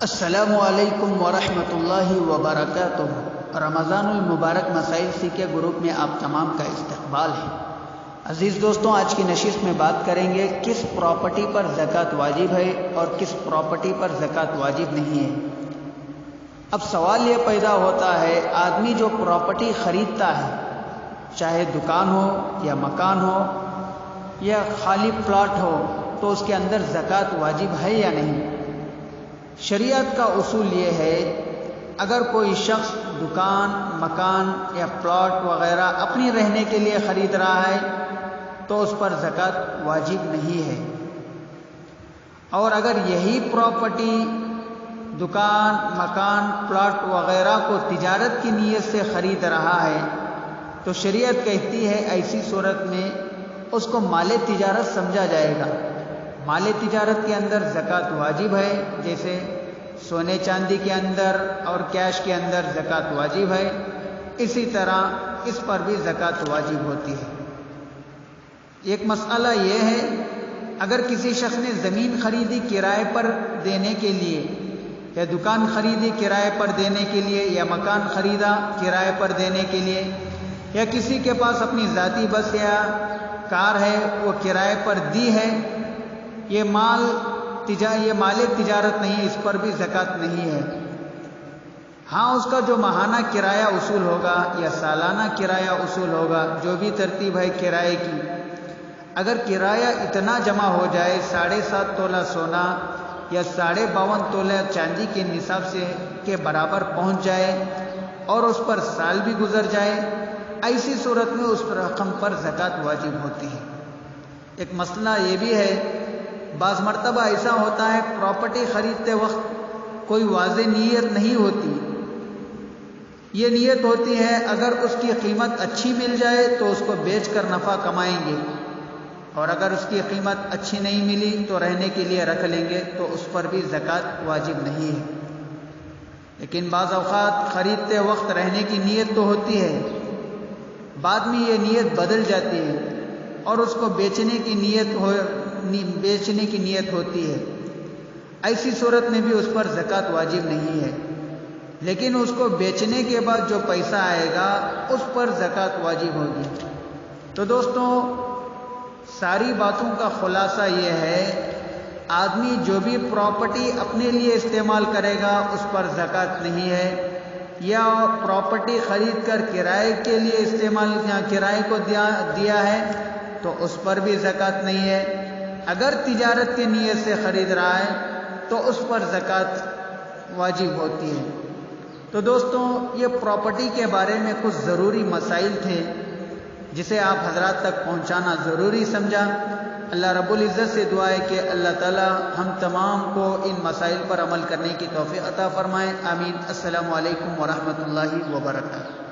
السلام علیکم ورحمۃ اللہ وبرکاتہ۔ رمضان المبارک مسائل سیکھے گروپ میں آپ تمام کا استقبال ہے۔ عزیز دوستوں، آج کی نشست میں بات کریں گے کس پراپرٹی پر زکوٰۃ واجب ہے اور کس پراپرٹی پر زکوٰۃ واجب نہیں ہے۔ اب سوال یہ پیدا ہوتا ہے، آدمی جو پراپرٹی خریدتا ہے، چاہے دکان ہو یا مکان ہو یا خالی پلاٹ ہو، تو اس کے اندر زکوٰۃ واجب ہے یا نہیں؟ شریعت کا اصول یہ ہے، اگر کوئی شخص دکان، مکان یا پلاٹ وغیرہ اپنی رہنے کے لیے خرید رہا ہے تو اس پر زکوٰۃ واجب نہیں ہے، اور اگر یہی پراپرٹی دکان، مکان، پلاٹ وغیرہ کو تجارت کی نیت سے خرید رہا ہے تو شریعت کہتی ہے ایسی صورت میں اس کو مال تجارت سمجھا جائے گا۔ مال تجارت کے اندر زکوٰۃ واجب ہے، جیسے سونے چاندی کے اندر اور کیش کے اندر زکوٰۃ واجب ہے، اسی طرح اس پر بھی زکوٰۃ واجب ہوتی ہے۔ ایک مسئلہ یہ ہے، اگر کسی شخص نے زمین خریدی کرائے پر دینے کے لیے، یا دکان خریدی کرائے پر دینے کے لیے، یا مکان خریدا کرائے پر دینے کے لیے، یا کسی کے پاس اپنی ذاتی بس یا کار ہے وہ کرائے پر دی ہے، یہ مال تجارت نہیں، اس پر بھی زکوٰۃ نہیں ہے۔ ہاں، اس کا جو ماہانہ کرایہ اصول ہوگا یا سالانہ کرایہ اصول ہوگا، جو بھی ترتیب ہے کرائے کی، اگر کرایہ اتنا جمع ہو جائے، 7.5 تولہ سونا یا 52.5 تولہ چاندی کے نصاب سے کے برابر پہنچ جائے اور اس پر سال بھی گزر جائے، ایسی صورت میں اس رقم پر زکوٰۃ واجب ہوتی ہے۔ ایک مسئلہ یہ بھی ہے، بعض مرتبہ ایسا ہوتا ہے پراپرٹی خریدتے وقت کوئی واضح نیت نہیں ہوتی، یہ نیت ہوتی ہے اگر اس کی قیمت اچھی مل جائے تو اس کو بیچ کر نفع کمائیں گے، اور اگر اس کی قیمت اچھی نہیں ملی تو رہنے کے لیے رکھ لیں گے، تو اس پر بھی زکوٰۃ واجب نہیں ہے۔ لیکن بعض اوقات خریدتے وقت رہنے کی نیت تو ہوتی ہے، بعد میں یہ نیت بدل جاتی ہے اور اس کو بیچنے کی نیت ہوتی ہے، ایسی صورت میں بھی اس پر زکوٰۃ واجب نہیں ہے، لیکن اس کو بیچنے کے بعد جو پیسہ آئے گا اس پر زکوٰۃ واجب ہوگی۔ تو دوستوں، ساری باتوں کا خلاصہ یہ ہے، آدمی جو بھی پراپرٹی اپنے لیے استعمال کرے گا اس پر زکوٰۃ نہیں ہے، یا پراپرٹی خرید کر کرائے کے لیے استعمال یا کرائے کو دیا ہے تو اس پر بھی زکوٰۃ نہیں ہے۔ اگر تجارت کی نیت سے خرید رہا ہے تو اس پر زکوٰۃ واجب ہوتی ہے۔ تو دوستوں، یہ پراپرٹی کے بارے میں کچھ ضروری مسائل تھے جسے آپ حضرات تک پہنچانا ضروری سمجھا۔ اللہ رب العزت سے دعا ہے کہ اللہ تعالی ہم تمام کو ان مسائل پر عمل کرنے کی توفیق عطا فرمائے، آمین۔ السلام علیکم ورحمۃ اللہ وبرکاتہ۔